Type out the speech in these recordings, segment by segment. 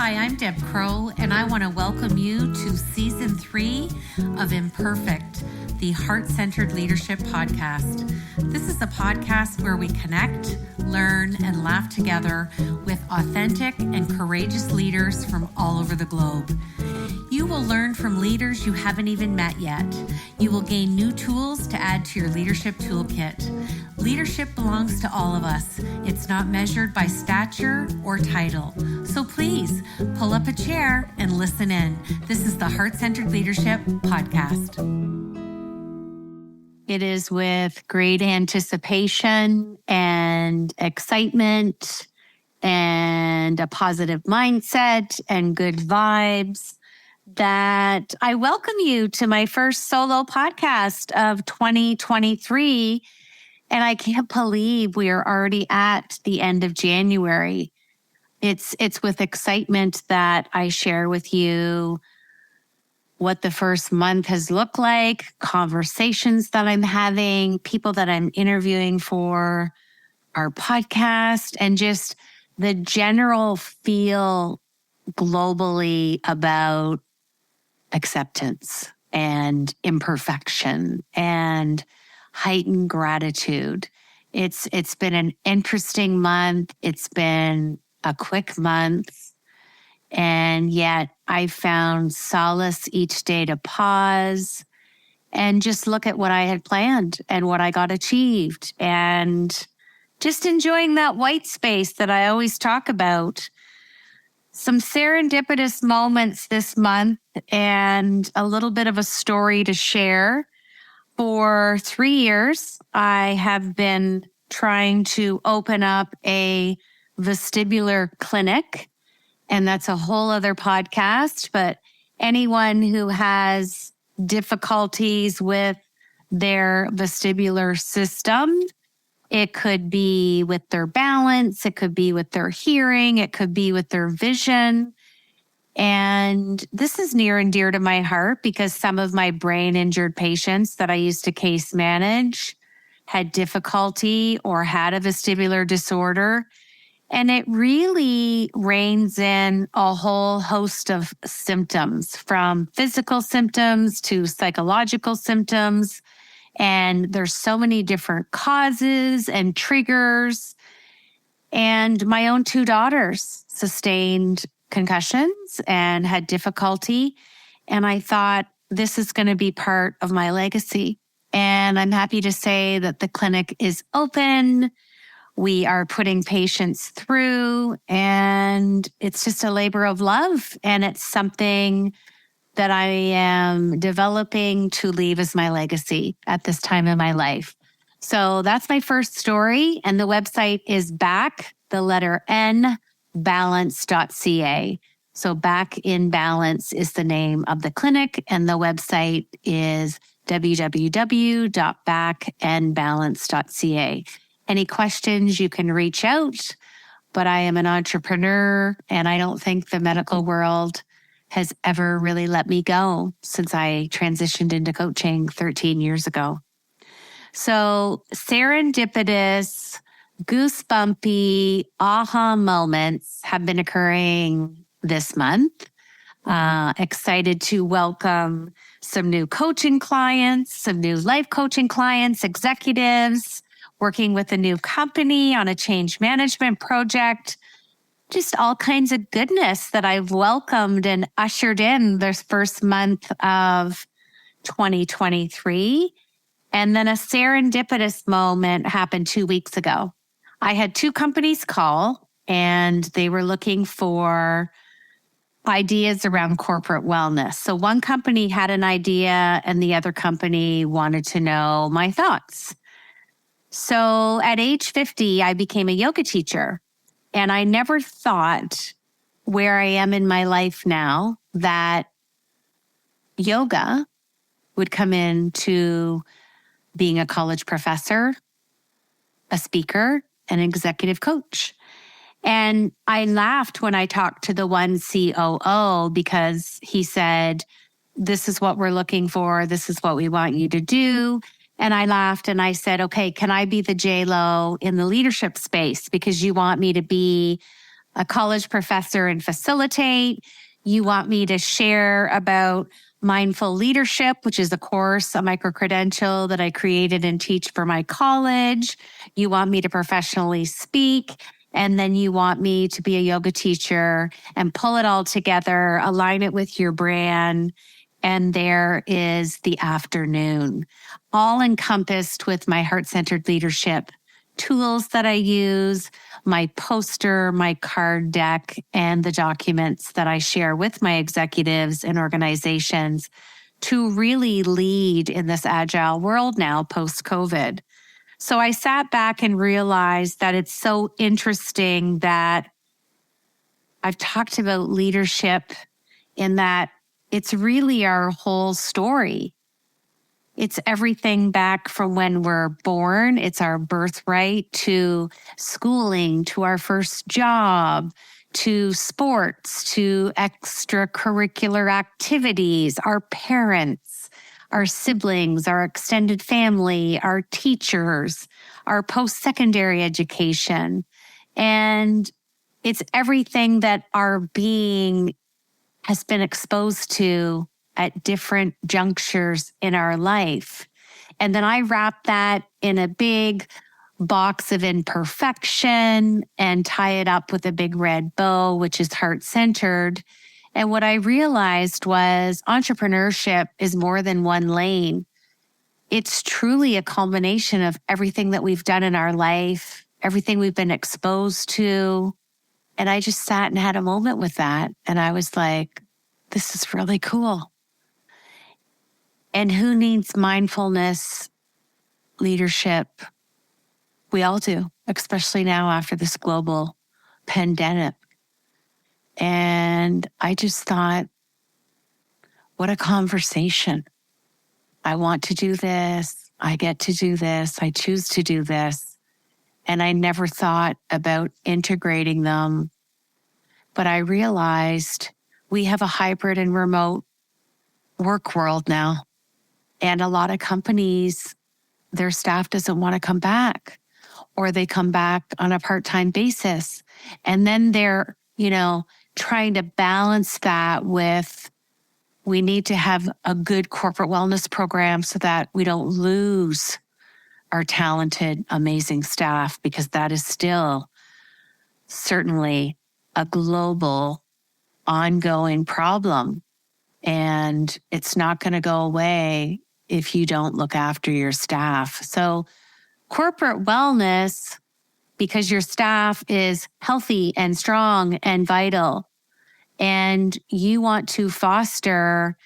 Hi, I'm Deb Crowe, and I want to welcome you to Season 3 of Imperfect, the Heart-Centered Leadership Podcast. This is a podcast where we connect, learn, and laugh together with authentic and courageous leaders from all over the globe. You will learn from leaders you haven't even met yet. You will gain new tools to add to your leadership toolkit. Leadership belongs to all of us. It's not measured by stature or title. So please pull up a chair and listen in. This is the Heart-Centered Leadership Podcast. It is with great anticipation and excitement and a positive mindset and good vibes that I welcome you to my first solo podcast of 2023. And I can't believe we are already at the end of January. It's with excitement that I share with you what the first month has looked like, conversations that I'm having, people that I'm interviewing for our podcast, and just the general feel globally about acceptance and imperfection and heightened gratitude. It's been an interesting month. It's been a quick month. And yet I found solace each day to pause and just look at what I had planned and what I got achieved, and just enjoying that white space that I always talk about. Some serendipitous moments this month and a little bit of a story to share. For 3 years, I have been trying to open up a vestibular clinic, and that's a whole other podcast. But anyone who has difficulties with their vestibular system, it could be with their balance, it could be with their hearing, it could be with their vision. And this is near and dear to my heart because some of my brain injured patients that I used to case manage had difficulty or had a vestibular disorder. And it really reins in a whole host of symptoms, from physical symptoms to psychological symptoms. And there's so many different causes and triggers. And my own 2 daughters sustained concussions and had difficulty. And I thought, this is going to be part of my legacy. And I'm happy to say that the clinic is open. We are putting patients through, and it's just a labor of love. And it's something that I am developing to leave as my legacy at this time in my life. So that's my first story. And the website is back, the letter N, balance.ca. So Back in Balance is the name of the clinic, and the website is www.backandbalance.ca. Any questions, you can reach out, but I am an entrepreneur, and I don't think the medical world has ever really let me go since I transitioned into coaching 13 years ago. So serendipitous, goosebumpy aha moments have been occurring this month. Excited to welcome some new coaching clients, some new life coaching clients, executives, working with a new company on a change management project. Just all kinds of goodness that I've welcomed and ushered in this first month of 2023. And then a serendipitous moment happened 2 weeks ago. I had 2 companies call, and they were looking for ideas around corporate wellness. So one company had an idea and the other company wanted to know my thoughts. So at age 50, I became a yoga teacher, and I never thought, where I am in my life now, that yoga would come into being a college professor, a speaker, an executive coach. And I laughed when I talked to the one COO because he said, this is what we're looking for. This is what we want you to do. And I laughed and I said, okay, can I be the J-Lo in the leadership space? Because you want me to be a college professor and facilitate. You want me to share about mindful leadership, which is a course, a micro-credential that I created and teach for my college. You want me to professionally speak. And then you want me to be a yoga teacher and pull it all together, align it with your brand. And there is the afternoon, all encompassed with my heart-centered leadership tools that I use, my poster, my card deck, and the documents that I share with my executives and organizations to really lead in this agile world now post-COVID. So I sat back and realized that it's so interesting that I've talked about leadership in that it's really our whole story. It's everything back from when we're born. It's our birthright to schooling, to our first job, to sports, to extracurricular activities, our parents, our siblings, our extended family, our teachers, our post-secondary education. And it's everything that our being has been exposed to at different junctures in our life. And then I wrap that in a big box of imperfection and tie it up with a big red bow, which is heart-centered. And what I realized was entrepreneurship is more than one lane. It's truly a culmination of everything that we've done in our life, everything we've been exposed to. And I just sat and had a moment with that. And I was like, this is really cool. And who needs mindfulness leadership? We all do, especially now after this global pandemic. And I just thought, what a conversation. I want to do this. I get to do this. I choose to do this. And I never thought about integrating them. But I realized we have a hybrid and remote work world now. And a lot of companies, their staff doesn't want to come back, or they come back on a part-time basis. And then they're, trying to balance that with, we need to have a good corporate wellness program so that we don't lose our talented, amazing staff, because that is still certainly a global, ongoing problem. And it's not going to go away if you don't look after your staff. So corporate wellness, because your staff is healthy and strong and vital, and you want to foster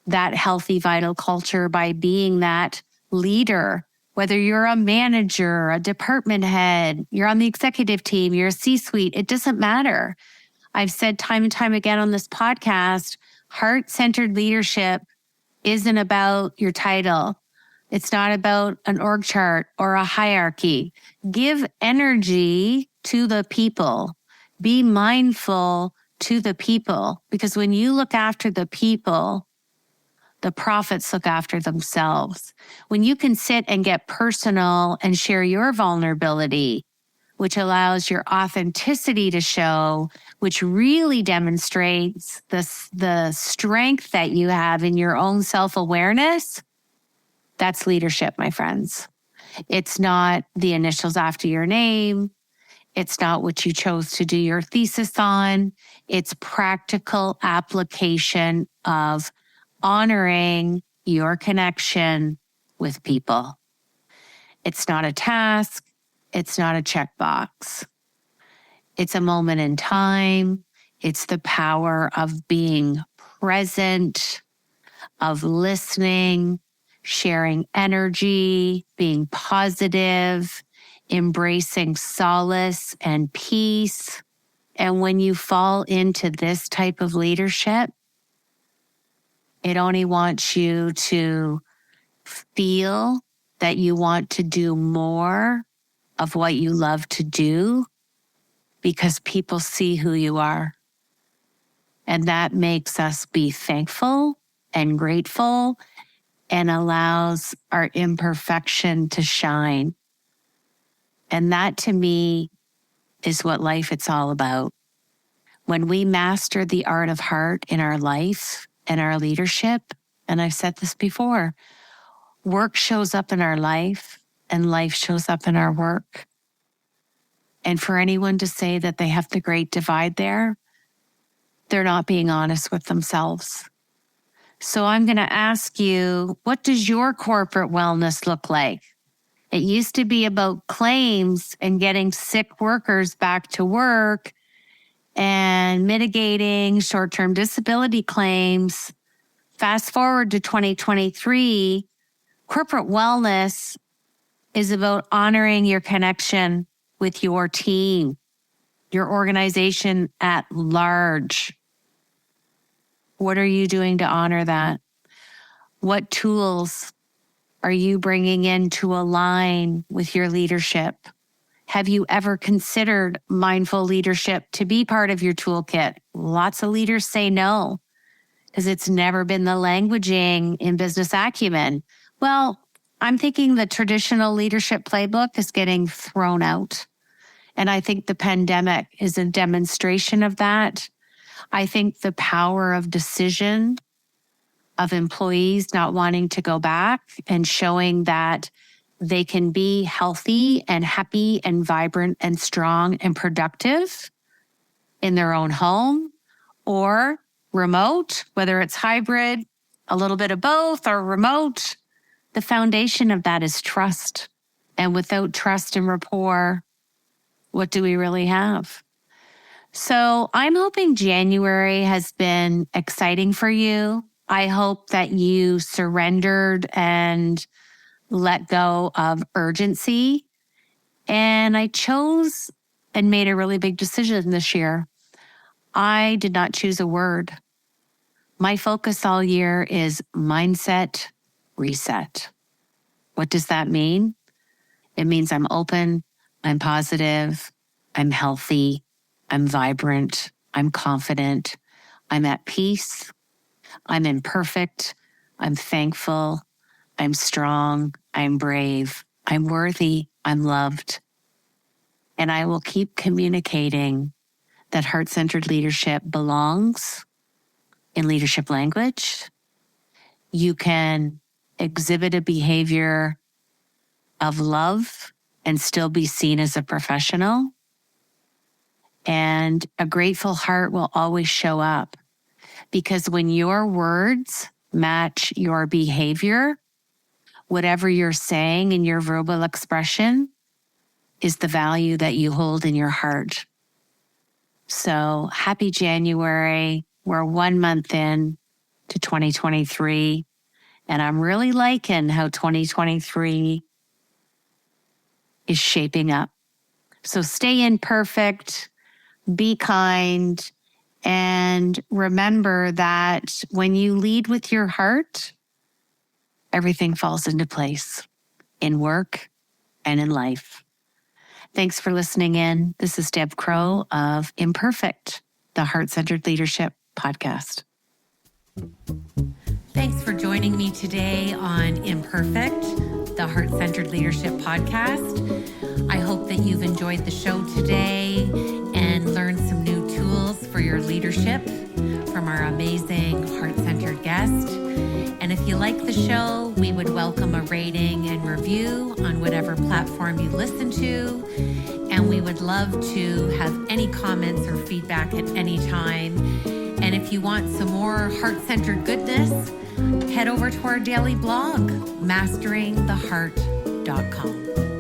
that healthy, vital culture by being that leader, whether you're a manager, a department head, you're on the executive team, you're a C-suite, it doesn't matter. I've said time and time again on this podcast, heart-centered leadership isn't about your title. It's not about an org chart or a hierarchy. Give energy to the people. Be mindful to the people, because when you look after the people, the profits look after themselves. When you can sit and get personal and share your vulnerability, which allows your authenticity to show, which really demonstrates the strength that you have in your own self-awareness, that's leadership, my friends. It's not the initials after your name. It's not what you chose to do your thesis on. It's practical application of honoring your connection with people. It's not a task. It's not a checkbox. It's a moment in time. It's the power of being present, of listening, sharing energy, being positive, embracing solace and peace. And when you fall into this type of leadership, it only wants you to feel that you want to do more of what you love to do, because people see who you are. And that makes us be thankful and grateful and allows our imperfection to shine. And that, to me, is what life it's all about. When we master the art of heart in our life and our leadership, and I've said this before, work shows up in our life and life shows up in our work. And for anyone to say that they have the great divide there, they're not being honest with themselves. So I'm going to ask you, what does your corporate wellness look like? It used to be about claims and getting sick workers back to work and mitigating short-term disability claims. Fast forward to 2023, corporate wellness is about honoring your connection with your team, your organization at large. What are you doing to honor that? What tools are you bringing in to align with your leadership? Have you ever considered mindful leadership to be part of your toolkit? Lots of leaders say no, because it's never been the languaging in business acumen. Well, I'm thinking the traditional leadership playbook is getting thrown out. And I think the pandemic is a demonstration of that. I think the power of decision of employees not wanting to go back and showing that they can be healthy and happy and vibrant and strong and productive in their own home or remote, whether it's hybrid, a little bit of both or remote. The foundation of that is trust. And without trust and rapport, what do we really have? So I'm hoping January has been exciting for you. I hope that you surrendered and let go of urgency. And I chose and made a really big decision this year. I did not choose a word. My focus all year is mindset reset. What does that mean? It means I'm open, I'm positive, I'm healthy, I'm vibrant, I'm confident, I'm at peace, I'm imperfect, I'm thankful, I'm strong, I'm brave, I'm worthy, I'm loved. And I will keep communicating that heart-centered leadership belongs in leadership language. You can exhibit a behavior of love and still be seen as a professional. And a grateful heart will always show up, because when your words match your behavior, whatever you're saying in your verbal expression is the value that you hold in your heart. So happy January. We're 1 month in to 2023. And I'm really liking how 2023 is shaping up. So stay imperfect, be kind, and remember that when you lead with your heart, everything falls into place in work and in life. Thanks for listening in. This is Deb Crowe of Imperfect, the Heart-Centered Leadership Podcast. Thanks for joining me today on Imperfect, the Heart-Centered Leadership Podcast. I hope that you've enjoyed the show today and learned some new tools for your leadership from our amazing heart-centered guest. And if you like the show, we would welcome a rating and review on whatever platform you listen to. And we would love to have any comments or feedback at any time. And if you want some more heart-centered goodness, head over to our daily blog, masteringtheheart.com.